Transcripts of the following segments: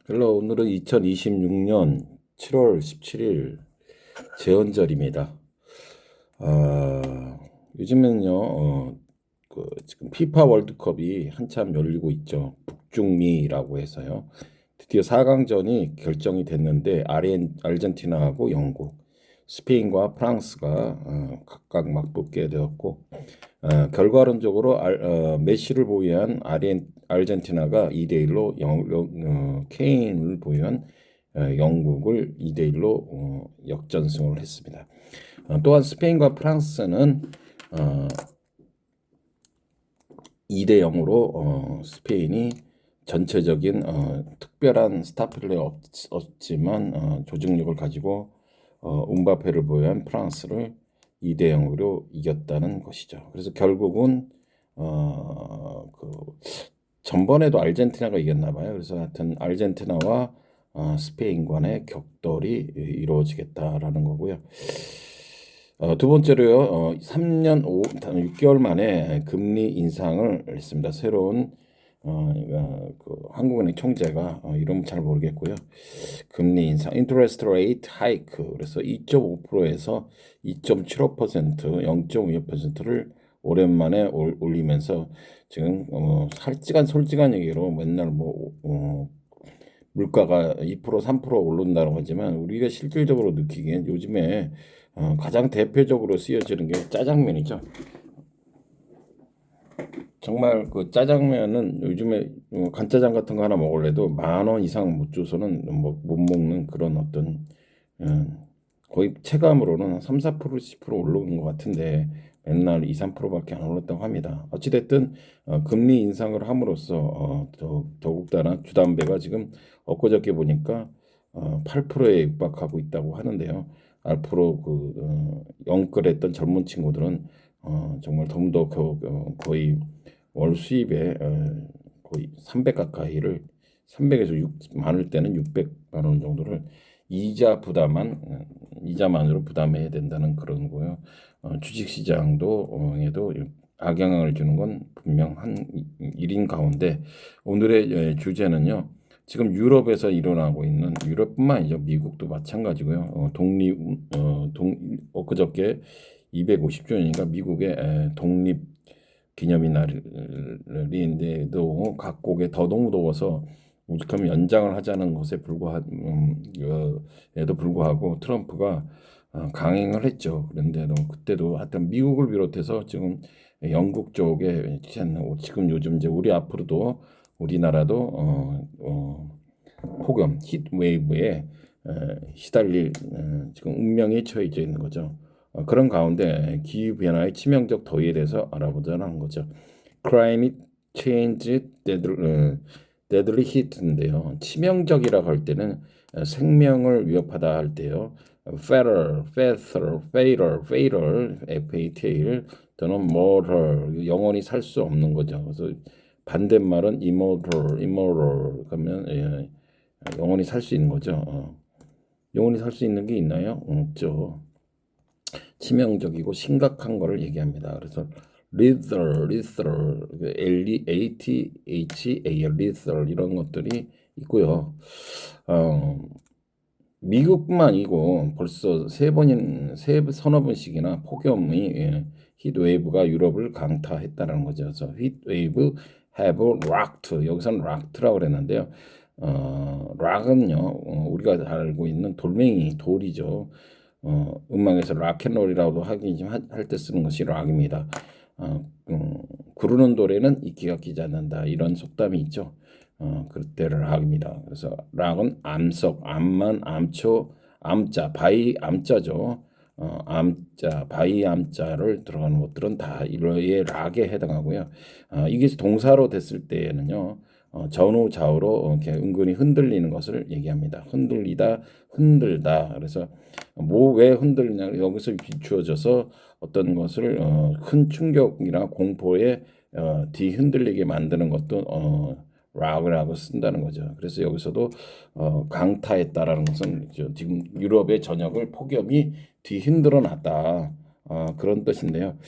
헬로 오늘은 2026년 7월 17일 제헌절입니다. 요즘은요, 지금 피파 월드컵이 한참 열리고 있죠. 북중미라고 해서요. 드디어 4강전이 결정이 됐는데 아르헨티나하고 영국, 스페인과 프랑스가 각각 맞붙게 되었고 결과론적으로 메시를 보유한 아르헨티나가 2대1로 케인을 보유한 영국을 2대1로 역전승을 했습니다. 또한 스페인과 프랑스는 2대0으로 스페인이 전체적인 특별한 스타 플레이어 없지만 조직력을 가지고 음바페를 보유한 프랑스를 2대0으로 이겼다는 것이죠. 그래서 결국은 그 전번에도 아르헨티나가 이겼나 봐요. 그래서 하여튼 아르헨티나와 스페인 간의 격돌이 이루어지겠다라는 거고요. 두 번째로요, 3년 6개월 만에 금리 인상을 했습니다. 새로운 그 한국은행 총재가 이름 잘 모르겠고요. 금리 인상, interest rate hike, 그래서 2.5%에서 2.75%, 0.25%를 오랜만에 올리면서 지금 솔직한 얘기로 맨날 물가가 2% 3% 오른다고 하지만 우리가 실질적으로 느끼기엔 요즘에 가장 대표적으로 쓰여지는 게 짜장면이죠. 정말 그 짜장면은 요즘에 간짜장 같은 거 하나 먹으려도 10,000원 이상 못 줘서는 못 먹는 그런 어떤 어, 거의 체감으로는 한 3, 4% 10% 오르는 것 같은데 맨날 2, 3%밖에 안 올랐다고 합니다. 어찌됐든 금리 인상을 함으로써 더욱다나 주담배가 지금 엊그저께 보니까 8%에 육박하고 있다고 하는데요. 앞으로 영끌했던 젊은 친구들은 정말 좀더 거의 월 수입의 거의 300 가까이를 300에서 6 많을 때는 600만 원 정도를 이자만으로 부담해야 된다는 그런 거요. 주식시장도 에도 악영향을 주는 건 분명한 일인 가운데 오늘의 주제는요. 지금 유럽에서 일어나고 있는 유럽뿐만 아니죠. 미국도 마찬가지고요. 엊그저께 250주년인가 미국의 독립 기념일 날인데도 각국에 더더욱 더워서 오죽하면 연장을 하자는 것에 에도 불구하고 트럼프가 강행을 했죠. 그런데도 그때도 하여튼 미국을 비롯해서 지금 영국 쪽에 지금 요즘 이제 우리 앞으로도 우리나라도 폭염 히트웨이브에 시달릴 지금 운명에 처해져 있는 거죠. 그런 가운데 기후 변화의 치명적 더위에 대해서 알아보자는 거죠. Climate Change Deadly Heat인데요. 치명적이라고 할 때는 생명을 위협하다 할 때요. Fatal, F-A-T-A-L 또는 mortal, 영원히 살 수 없는 거죠. 그래서 반대말은 immortal, 그러면 영원히 살 수 있는 거죠. 영원히 살 수 있는 게 있나요? 없죠. 치명적이고 심각한 거를 얘기합니다. 그래서 lethal, L-E-A-T-H-A-L, lethal 이런 것들이 있고요. 미국뿐만 아니고 벌써 서너 번씩이나 폭염이 히트웨이브가 유럽을 강타했다는 거죠. 그래서 히트웨이브 have rocked, 여기서는 rocked라고 그랬는데요. 락은요, 우리가 알고 있는 돌이죠. 음악에서 락앤롤이라고 할 때 쓰는 것이 락입니다. 구르는 노래는 이끼가 끼지 않는다. 이런 속담이 있죠. 그때를 락입니다. 그래서 락은 암석, 암만, 암초, 암자, 바이 암자죠. 암자, 바이 암자를 들어가는 것들은 다 이의 락에 해당하고요. 이게 동사로 됐을 때에는요. 전후 좌우로 이렇게 은근히 흔들리는 것을 얘기합니다. 흔들리다, 흔들다. 그래서 왜 흔들리냐 여기서 비추어져서 어떤 것을 큰 충격이나 공포에 뒤흔들리게 만드는 것도 락이라고 쓴다는 거죠. 그래서 여기서도 강타했다라는 것은 지금 유럽의 전역을 폭염이 뒤흔들어 놨다. 그런 뜻인데요.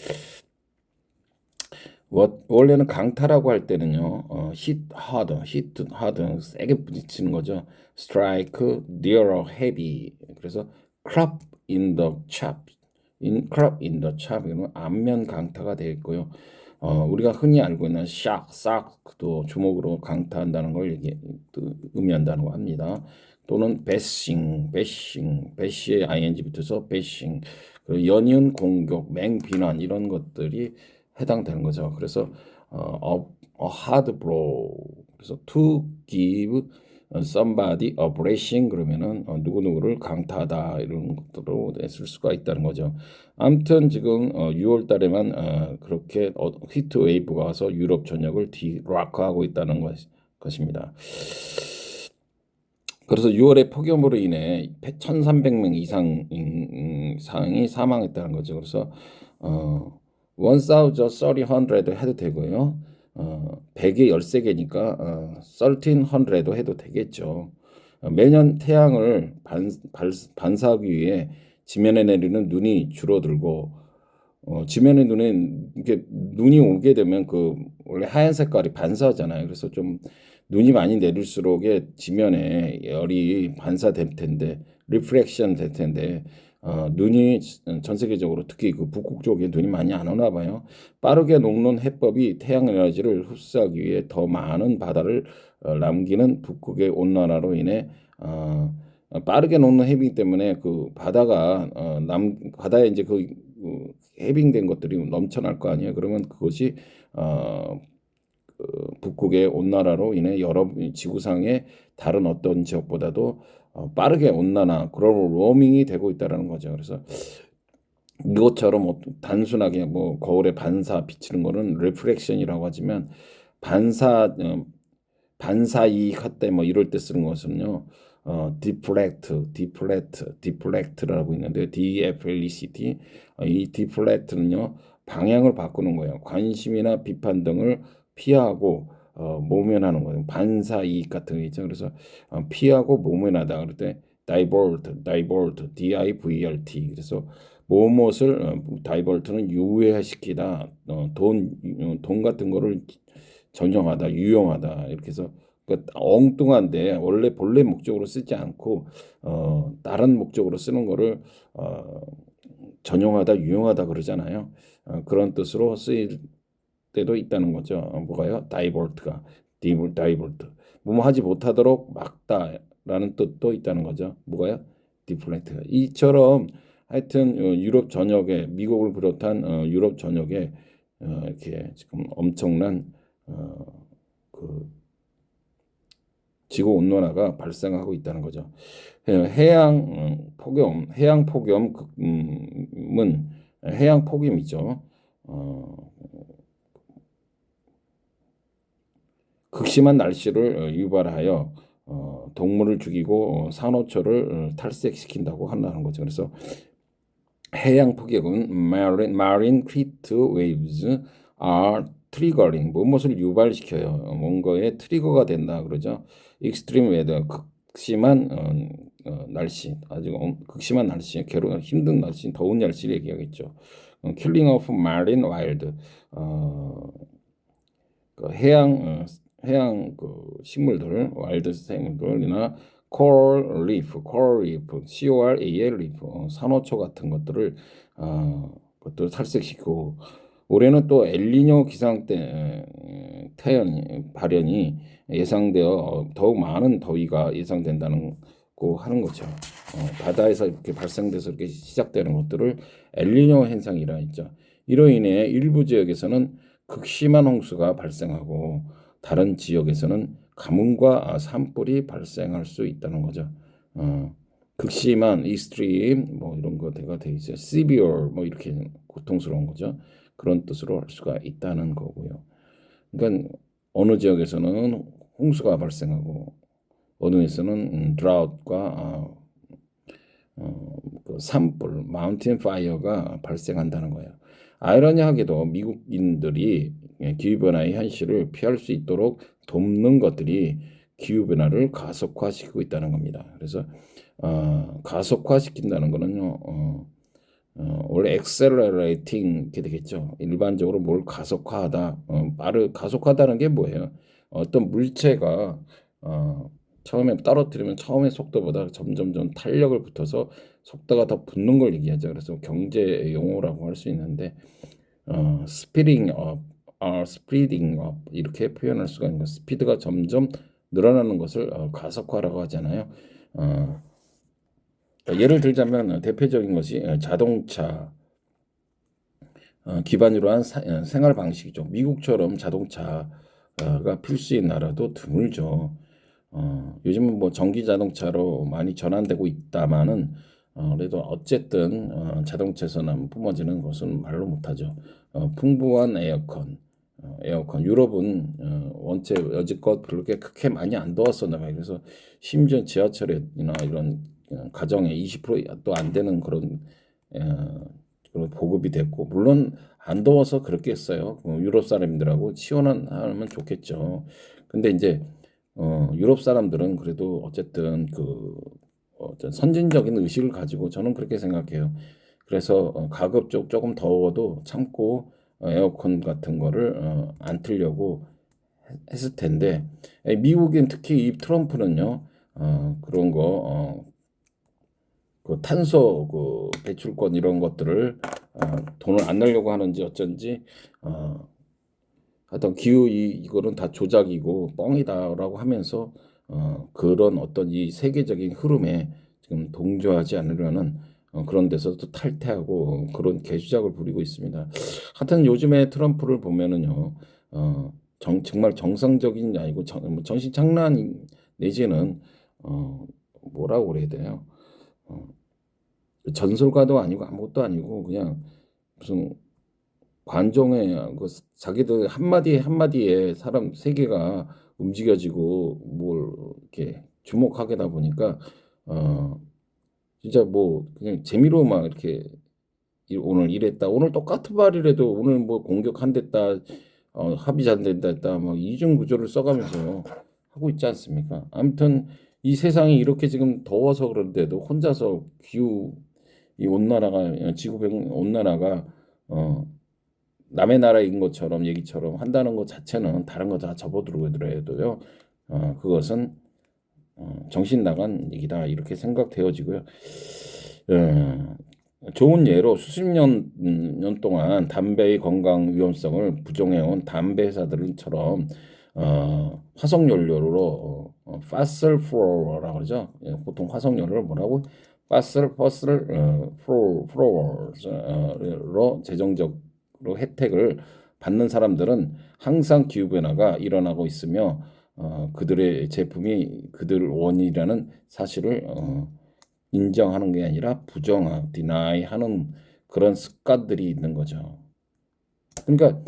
원래는 강타라고 할 때는요, hit hard, 세게 부딪히는 거죠. strike, near, heavy. 그래서 crop in the chop, crop in the chop 이는 앞면 강타가 되겠고요. 우리가 흔히 알고 있는 싹도 주먹으로 강타한다는 걸 의미한다고 합니다. 또는 배시에 ing 붙어서 배싱, 그리고 연이은 공격, 맹비난 이런 것들이 해당되는 거죠. 그래서 a hard blow. 그래서 to give somebody a brushing 그러면은 누구누구를 강타하다 이런 것들로 쓸 수가 있다는 거죠. 아무튼 지금 6월 달에만 그렇게 히트 웨이브가 와서 유럽 전역을 디락하고 있다는 것입니다. 그래서 6월에 폭염으로 인해 1,300명 이상이 사망했다는 거죠. 그래서 1,300 해도 되고요. 100에 13개니까 1,300도 해도 되겠죠. 매년 태양을 반사하기 위해 지면에 내리는 눈이 줄어들고 지면에 이게 눈이 오게 되면 그 원래 하얀 색깔이 반사하잖아요. 그래서 좀 눈이 많이 내릴수록에 지면에 열이 반사될 텐데 리프렉션 될 텐데 눈이 전 세계적으로 특히 그 북극 쪽에 눈이 많이 안 오나 봐요. 빠르게 녹는 해법이 태양 에너지를 흡수하기 위해 더 많은 바다를 남기는 북극의 온난화로 인해 빠르게 녹는 해빙 때문에 그 바다가 바다에 이제 그 해빙된 것들이 넘쳐날 거 아니에요. 그러면 그것이 북극의 온난화로 인해 여러 지구상의 다른 어떤 지역보다도 빠르게 온난화, 글로벌 워밍이 되고 있다는 거죠. 그래서 이것처럼 단순하게 뭐 거울에 반사 비치는 거는 리프렉션이라고 하지만 반사이익 때 뭐 이럴 때 쓰는 것은요. 디플렉트라고 있는데 DFLECT 이 디플렉트는요 방향을 바꾸는 거예요. 관심이나 비판 등을 피하고 모면하는 거예요. 반사이익 같은 게 있죠. 그래서 피하고 모면하다 그럴 때 divert. 그래서 무엇을 divert는 유해시키다, 돈 같은 거를 전형하다, 유용하다 이렇게 해서 엉뚱한데 원래 본래 목적으로 쓰지 않고 다른 목적으로 쓰는 거를 전용하다, 유용하다 그러잖아요. 그런 뜻으로 쓰일 때도 있다는 거죠. 뭐가요? 다이버트가 다이버트. 뭐뭐 하지 못하도록 막다라는 뜻도 있다는 거죠. 뭐가요? 디플렉트가. 이처럼 하여튼 유럽 전역에 미국을 비롯한 유럽 전역에 이렇게 지금 엄청난 그 지구 온난화가 발생하고 있다는 거죠. 해양 폭염은 해양 폭염이죠. 극심한 날씨를 유발하여 동물을 죽이고 산호초를 탈색시킨다고 한다는 거죠. 그래서 해양 폭염은 marine heat waves are triggering 무엇을 유발시켜요. 뭔가의 트리거가 된다 그러죠. extreme weather 극심한 날씨 아주 극심한 날씨 힘든 날씨 더운 날씨를 얘기하겠죠. killing of marine wild 그 해양 그 식물들 와일드 생물들이나 coral reef, CORAL reef 산호초 같은 것들을 것들을 탈색시키고 올해는 또 엘니뇨 기상 때 발현이 예상되어 더욱 많은 더위가 예상된다는 고 하는 거죠. 바다에서 이렇게 발생돼서 이렇게 시작되는 것들을 엘니뇨 현상이라 했죠. 이로 인해 일부 지역에서는 극심한 홍수가 발생하고 다른 지역에서는 가뭄과 산불이 발생할 수 있다는 거죠. 극심한, extreme 뭐 이런 거가 되어 있어요. severe 뭐 이렇게 고통스러운 거죠. 그런 뜻으로 할 수가 있다는 거고요. 그러니까 어느 지역에서는 홍수가 발생하고 어느 데서는 drough트과 그 산불, 마운틴 파이어가 발생한다는 거예요. 아이러니하게도 미국인들이 기후변화의 현실을 피할 수 있도록 돕는 것들이 기후변화를 가속화시키고 있다는 겁니다. 그래서 가속화시킨다는 거는요, 원래 accelerating 이렇게 되겠죠. 일반적으로 뭘 가속화하다. 가속화하다는 게 뭐예요? 어떤 물체가 처음에 떨어뜨리면 처음에 속도보다 점점점 탄력을 붙어서 속도가 더 붙는 걸 얘기하죠. 그래서 경제 용어라고 할 수 있는데 speeding up, speeding up 이렇게 표현할 수가 있는 거. 스피드가 점점 늘어나는 것을 가속화라고 하잖아요. 예를 들자면 대표적인 것이 자동차 기반으로 한 생활 방식이죠. 미국처럼 자동차가 필수인 나라도 드물죠. 요즘은 뭐 전기 자동차로 많이 전환되고 있다마는 그래도 어쨌든 자동차에서는 뿜어지는 것은 말로 못하죠. 풍부한 에어컨 유럽은 원체 여지껏 그렇게 크게 많이 안 더웠었나 봐요. 그래서 심지어 지하철이나 이런 가정에 20%도 안 되는 그런 보급이 됐고 물론 안 더워서 그렇겠어요. 유럽 사람들하고 치원하면 좋겠죠. 근데 이제 유럽 사람들은 그래도 어쨌든 어떤 선진적인 의식을 가지고 저는 그렇게 생각해요. 그래서 가급적 조금 더워도 참고 에어컨 같은 거를 안 틀려고 했을 텐데 미국인 특히 이 트럼프는요 그런 거 그 탄소 배출권 이런 것들을 돈을 안 내려고 하는지 어쩐지 하여튼 기후 이거는 다 조작이고 뻥이다라고 하면서 그런 어떤 이 세계적인 흐름에 지금 동조하지 않으려는 그런 데서도 탈퇴하고 그런 개수작을 부리고 있습니다. 하여튼 요즘에 트럼프를 보면은요, 정말 정상적인 아니고 뭐 정신 착란 내지는 뭐라고 그래야 돼요? 전설가도 아니고 아무것도 아니고 그냥 무슨 관종의 자기들 한마디 한마디에 사람 세계가 움직여지고 뭘 이렇게 주목하게 다 보니까 어 진짜 뭐 그냥 재미로 막 이렇게 오늘 이랬다 오늘 똑같은 말이라도 오늘 뭐 공격 한 됐다 합의 잘 된다 했다 막 이중 구조를 써가면서 하고 있지 않습니까? 아무튼 이 세상이 이렇게 지금 더워서 그런데도 혼자서 기후 이 온난화가 지구병 온난화가 어 남의 나라인 것처럼 얘기처럼 한다는 것 자체는 다른 거 다 접어들어도요. 그것은 정신 나간 얘기다 이렇게 생각되어지고요. 좋은 예로 수십 년 동안 담배의 건강 위험성을 부정해온 담배 회사들처럼 화석 연료로 fossil fuel라고 그러죠. 예, 보통 화석 연료를 뭐라고 fossil fuel로 재정적으로 혜택을 받는 사람들은 항상 기후 변화가 일어나고 있으며 그들의 제품이 그들 원인이라는 사실을 인정하는 게 아니라 부정하고 디나이하는 그런 습관들이 있는 거죠. 그러니까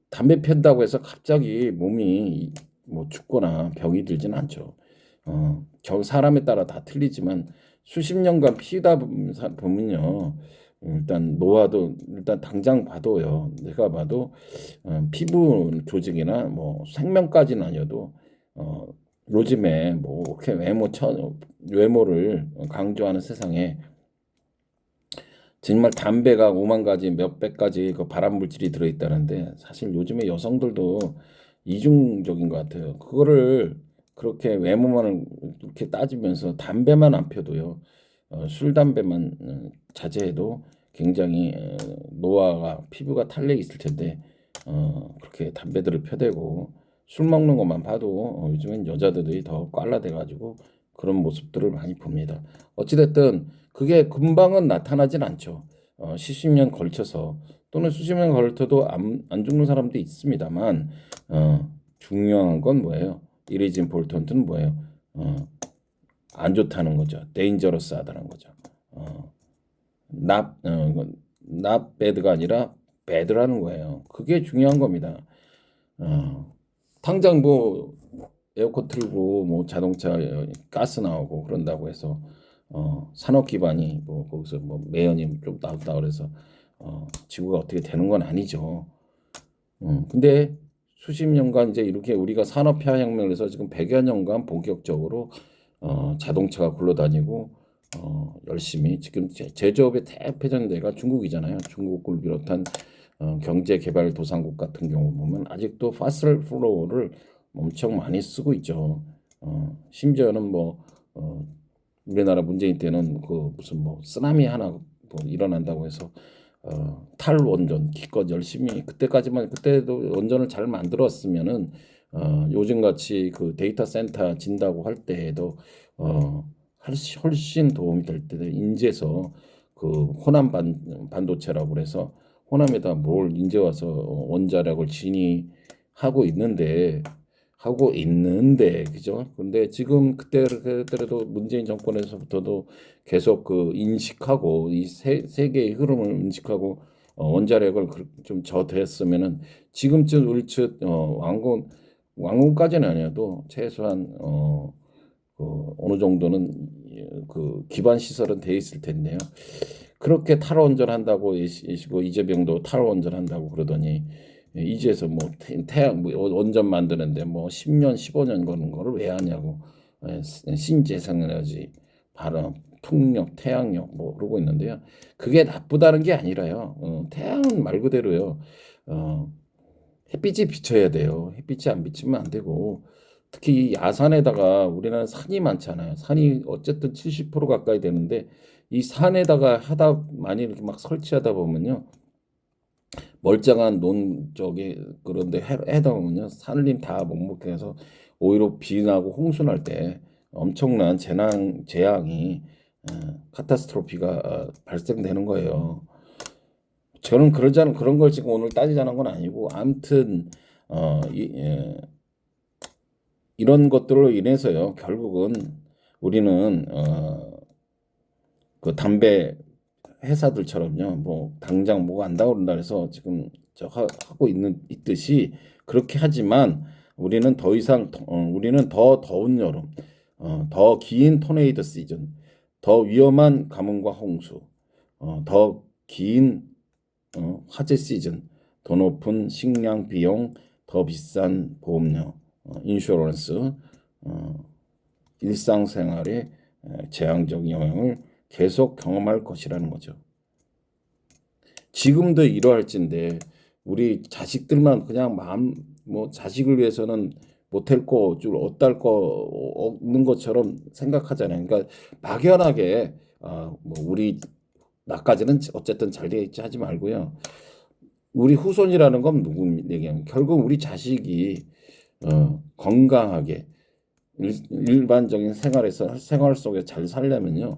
담배 편다고 해서 갑자기 몸이 뭐 죽거나 병이 들지는 않죠. 사람에 따라 다 틀리지만 수십 년간 피우다 보면요. 일단 노화도 일단 당장 봐도요. 내가 봐도 피부 조직이나 뭐 생명까지는 아니어도 요즘에 뭐 이렇게 외모를 강조하는 세상에 정말 담배가 5만 가지 몇백 가지 그 발암 물질이 들어있다는데 사실 요즘에 여성들도 이중적인 것 같아요. 그거를 그렇게 외모만 이렇게 따지면서 담배만 안 펴도요. 술 담배만 자제해도 굉장히 노화가 피부가 탄력이 있을 텐데 그렇게 담배들을 펴대고 술 먹는 것만 봐도 요즘엔 여자들이 더 꽐라돼 가지고 그런 모습들을 많이 봅니다. 어찌됐든 그게 금방은 나타나진 않죠. 수십 년 걸쳐서 또는 수십 년 걸쳐도 안 죽는 사람도 있습니다만 중요한 건 뭐예요? 이리진 임포턴트는 뭐예요? 안 좋다는 거죠. 데인저러스하다는 거죠. not not bad가 아니라 bad라는 거예요. 그게 중요한 겁니다. 당장 뭐 에어컨 틀고 뭐 자동차 가스 나오고 그런다고 해서 산업 기반이 뭐 거기서 뭐 매연이 좀 나온다 그래서 지구가 어떻게 되는 건 아니죠. 근데 수십 년간 이제 이렇게 우리가 산업화 혁명을 해서 지금 100여 년간 본격적으로 자동차가 굴러다니고 열심히 지금 제조업의 대표전대가 중국이잖아요. 중국을 비롯한 경제개발도상국 같은 경우 보면 아직도 파슬 플로우를 엄청 많이 쓰고 있죠. 심지어는 뭐 우리나라 문재인 때는 그 무슨 뭐 쓰나미 하나 뭐 일어난다고 해서 탈원전 기껏 열심히 그때까지만 그때도 원전을 잘 만들었으면은 요즘 같이 그 데이터 센터 진다고 할 때에도 훨씬 도움이 될 때도 인제서 그 호남 반도체라고 그래서 호남에다 뭘 인제 와서 원자력을 진입하고 있는데 그죠? 근데 지금 그때도 문재인 정권에서부터도 계속 그 인식하고 이 세계의 흐름을 인식하고 원자력을 좀 저대했으면은 지금쯤 울듯 완공까지는 아니어도 최소한 어느 정도는 그 기반 시설은 돼 있을 텐데요. 그렇게 탈원전 한다고 이재명도 탈원전 한다고 그러더니 이제서 뭐 태양 뭐 원전 만드는데 뭐 10년 15년 거는 거를 왜 하냐고 신재생에너지 발전 풍력 태양력 뭐 그러고 있는데요. 그게 나쁘다는 게 아니라요. 태양은 말 그대로요. 어, 햇빛이 비쳐야 돼요. 햇빛이 안 비치면 안 되고 특히 이 야산에다가 우리나라 산이 많잖아요. 산이 어쨌든 70% 가까이 되는데 이 산에다가 하다 많이 이렇게 막 설치하다 보면요. 멀쩡한 논 쪽에 그런데 해다 보면요. 산림 다 먹먹해서 오히려 비 나고 홍수 날 때 엄청난 재앙이 카타스트로피가 발생되는 거예요. 저는 그런 걸 지금 오늘 따지자는 건 아니고 아무튼 어, 이, 예, 이런 것들로 인해서요. 결국은 우리는 그 담배 회사들처럼요. 뭐 당장 뭐가 안 나온다 그래서 지금 하고 있듯이 그렇게 하지만 우리는 더 더운 여름, 더 긴 토네이도 시즌, 더 위험한 가뭄과 홍수, 더 긴 화재 시즌, 더 높은 식량 비용, 더 비싼 보험료, 인슈런스, 어, 일상생활에 재앙적 영향을 계속 경험할 것이라는 거죠. 지금도 이러할진데 우리 자식들만 그냥 마음 뭐 자식을 위해서는 못할 거 줄 어떨 거 없는 것처럼 생각하잖아요. 그러니까 막연하게 뭐 우리 나까지는 어쨌든 잘 돼 있지 하지 말고요. 우리 후손이라는 건 누구 얘기하면 결국 우리 자식이 건강하게 일반적인 생활 속에 잘 살려면요.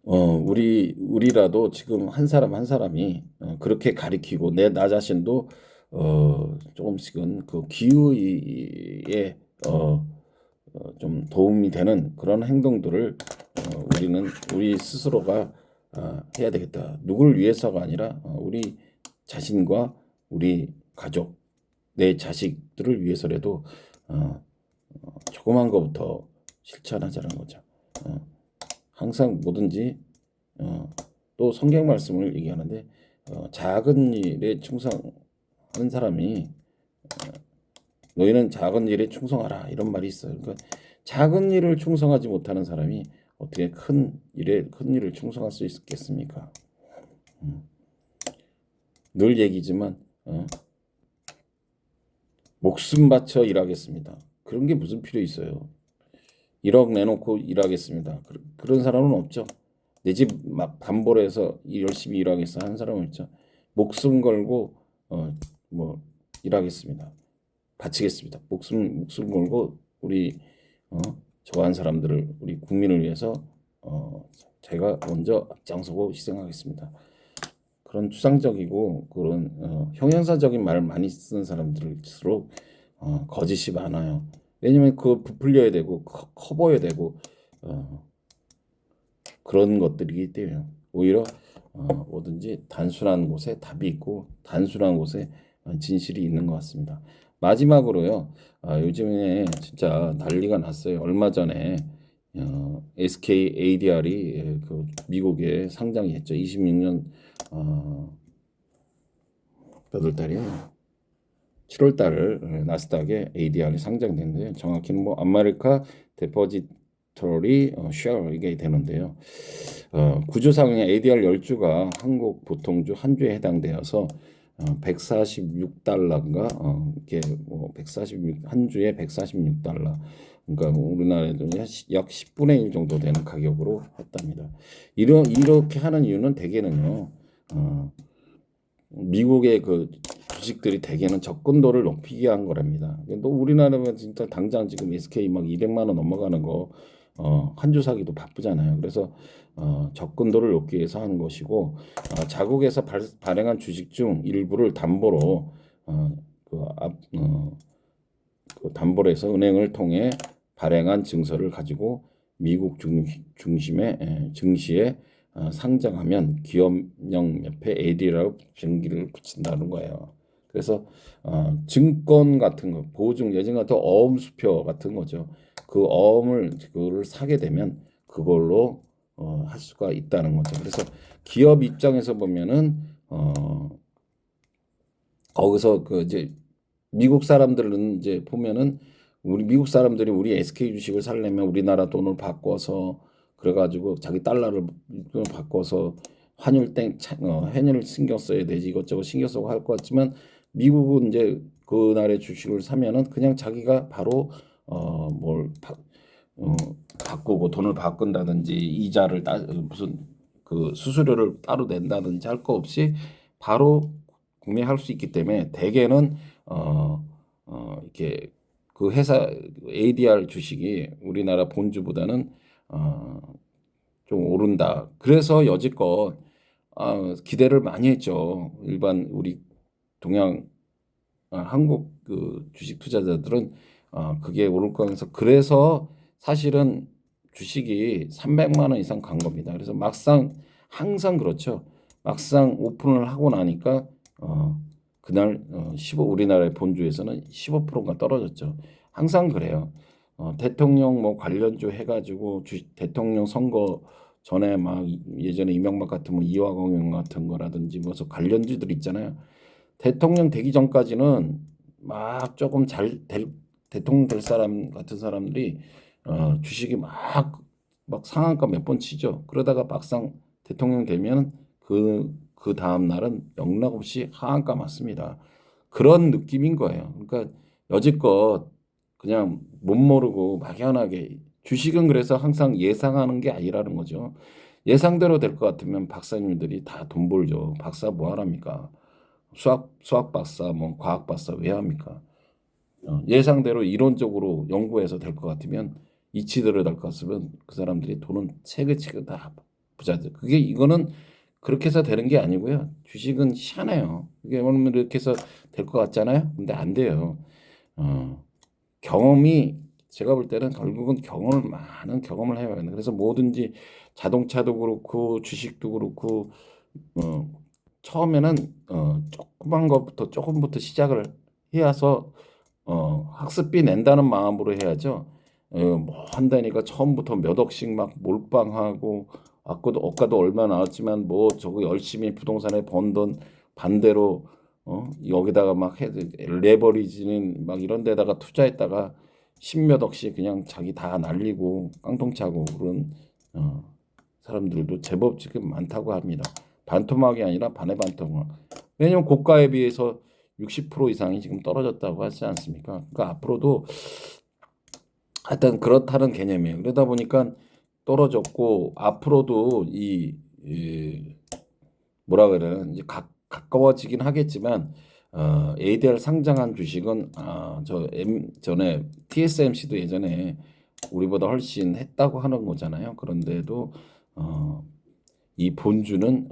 우리라도 지금 한 사람 한 사람이 그렇게 가리키고 나 자신도 조금씩은 그 기후에 좀 도움이 되는 그런 행동들을 우리 스스로가 해야 되겠다. 누굴 위해서가 아니라 우리 자신과 우리 가족, 내 자식들을 위해서라도 조그만 것부터 실천하자는 거죠. 항상 뭐든지 또 성경 말씀을 얘기하는데 작은 일에 충성하는 사람이 너희는 작은 일에 충성하라 이런 말이 있어요. 그러니까 작은 일을 충성하지 못하는 사람이 어떻게 큰 일을 충성할 수 있겠습니까? 늘 얘기지만 목숨 바쳐 일하겠습니다. 그런 게 무슨 필요 있어요? 1억 내놓고 일하겠습니다. 그런 사람은 없죠. 내 집 막 담보로 해서 열심히 일하겠어 하는 사람은 있죠. 목숨 걸고 뭐 일하겠습니다. 바치겠습니다. 목숨 걸고 우리 저한 사람들을 우리 국민을 위해서 제가 먼저 앞장서고 희생하겠습니다. 그런 추상적이고 그런 형용사적인 말을 많이 쓰는 사람들일수록 거짓이 많아요. 왜냐면 그 부풀려야 되고 커버야 되고 그런 것들이기 때문에 오히려 뭐든지 단순한 곳에 답이 있고 단순한 곳에 진실이 있는 것 같습니다. 마지막으로요. 요즘에 진짜 난리가 났어요. 얼마 전에 SK ADR이 그 미국에 상장이 했죠. 26년 몇 월 달이에요? 7월 달을 나스닥에 ADR이 상장됐는데요. 정확히는 뭐 아메리카 데포짓 스태튜터리 쉐어 이게 되는데요. 구조상의 ADR 10주가 한국 보통주 한 주에 해당되어서 146달러인가 이게 뭐 146 한 주에 146달러 그러니까 뭐 우리나라에도 약 10분의 1 정도 되는 가격으로 했답니다. 이렇게 하는 이유는 대개는요. 미국의 그 주식들이 대개는 접근도를 높이기 위한 거랍니다. 또 우리나라는 진짜 당장 지금 SK 막 200만 원 넘어가는 거 한 주 사기도 바쁘잖아요. 그래서 접근도를 높이기 위해서 하는 것이고 자국에서 발행한 주식 중 일부를 담보로 그 담보로 해서 은행을 통해 발행한 증서를 가지고 미국 중심의 증시에 상장하면 기업령 옆에 AD라고 증기를 붙인다는 거예요. 그래서 증권 같은 거 보증 예전 같은 어음수표 같은 거죠. 그 어음을 그거를 사게 되면 그걸로 할 수가 있다는 거죠. 그래서 기업 입장에서 보면은 거기서 그 이제 미국 사람들은 이제 보면은 우리 미국 사람들이 우리 SK 주식을 살려면 우리나라 돈을 바꿔서 그래가지고 자기 달러를 바꿔서 환율을 신경 써야 되지 이것저것 신경 쓰고 할 것 같지만 미국은 이제 그 나라의 주식을 사면은 그냥 자기가 바로 뭘 바꾸고 돈을 바꾼다든지 이자를 무슨 그 수수료를 따로 낸다든지 할 거 없이 바로 구매할 수 있기 때문에 대개는 이렇게 그 회사 ADR 주식이 우리나라 본주보다는 좀 오른다. 그래서 여지껏 기대를 많이 했죠. 일반 우리 동양 한국 그 주식 투자자들은 그게 오를 거면서 그래서 사실은 주식이 300만 원 이상 간 겁니다. 그래서 막상 항상 그렇죠. 막상 오픈을 하고 나니까 그날 15 우리나라의 본주에서는 15%가 떨어졌죠. 항상 그래요. 대통령 뭐 관련주 해가지고 대통령 선거 전에 막 예전에 이명박 같은 뭐 이화공영 같은 거라든지 무슨 관련주들 있잖아요. 대통령 되기 전까지는 막 조금 대통령 될 사람 같은 사람들이 주식이 막 상한가 몇 번 치죠. 그러다가 막상 대통령 되면 그 다음 날은 영락없이 하한가 맞습니다. 그런 느낌인 거예요. 그러니까 여지껏 그냥 못 모르고 막연하게 주식은 그래서 항상 예상하는 게 아니라는 거죠. 예상대로 될 것 같으면 박사님들이 다 돈 벌죠. 박사 뭐 하랍니까? 수학 박사, 뭐 과학 박사 왜 합니까? 예상대로 이론적으로 연구해서 될 것 같으면 이치대로 될 것 같으면 그 사람들이 돈은 채그채그 다 부자들. 그게 이거는 그렇게 해서 되는 게 아니고요. 주식은 희한해요. 이게 뭐냐면 이렇게 해서 될 것 같잖아요. 근데 안 돼요. 경험이 제가 볼 때는 결국은 많은 경험을 해야 하는. 그래서 뭐든지 자동차도 그렇고 주식도 그렇고 처음에는 조그만 것부터 조금부터 시작을 해서 학습비 낸다는 마음으로 해야죠. 뭐 한다니까 처음부터 몇 억씩 막 몰빵하고 아까도 얼마 나왔지만 뭐 저거 열심히 부동산에 번 돈 반대로 여기다가 막 레버리지는 막 이런 데다가 투자했다가 십몇 억씩 그냥 자기 다 날리고 깡통차고 그런 사람들도 제법 지금 많다고 합니다. 반토막이 아니라 반의 반토막. 왜냐면 고가에 비해서 60% 이상이 지금 떨어졌다고 하지 않습니까? 그러니까 앞으로도 하여튼 그렇다는 개념이에요. 그러다 보니까 떨어졌고 앞으로도 뭐라 그래야 이제 가까워지긴 하겠지만 ADR 상장한 주식은 전에 TSMC도 예전에 우리보다 훨씬 했다고 하는 거잖아요. 그런데도 이 본주는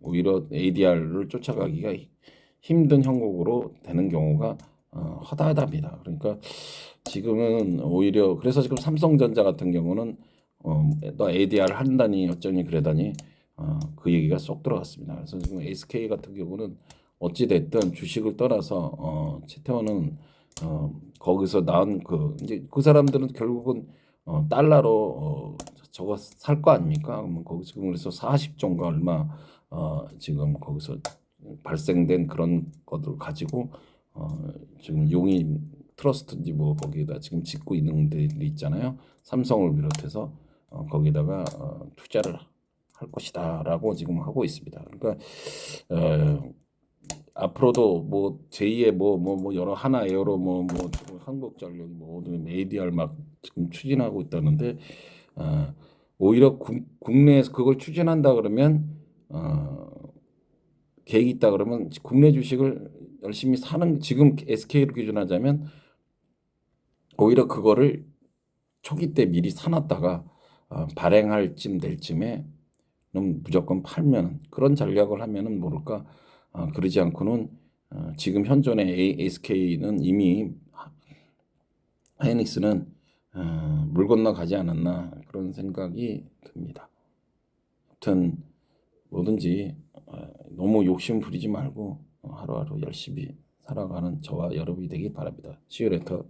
오히려 ADR를 쫓아가기가 힘든 형국으로 되는 경우가 허다하답니다. 그러니까 지금은 오히려 그래서 지금 삼성전자 같은 경우는 너 ADR 한다니 어쩌니 그러다니 그 얘기가 쏙 들어갔습니다. 그래서 지금 SK 같은 경우는 어찌 됐든 주식을 떠나서 채태원은 거기서 나온 이제 그 사람들은 결국은 달러로 저거 살 거 아닙니까? 거기 지금 그래서 40조인가 얼마 지금 거기서 발생된 그런 것들 가지고 지금 트러스트인지 뭐 거기에다 지금 짓고 있는 데들이 있잖아요. 삼성을 비롯해서 거기다가 투자를 할 것이다라고 지금 하고 있습니다. 그러니까 앞으로도 뭐 제2의 뭐 여러 하나 에어로 뭐 한국전력이 뭐 ADR 막 지금 추진하고 있다는데 오히려 국내에서 그걸 추진한다 그러면 계획이 있다 그러면 국내 주식을 열심히 사는 지금 SK로 기준하자면 오히려 그거를 초기 때 미리 사놨다가 발행할 쯤 될 쯤에 무조건 팔면 그런 전략을 하면은 모를까 그러지 않고는 지금 현존의 SK는 이미 하이닉스는 물 건너가지 않았나 그런 생각이 듭니다. 아무튼 뭐든지 너무 욕심 부리지 말고 하루하루 열심히 살아가는 저와 여러분이 되길 바랍니다. See you later.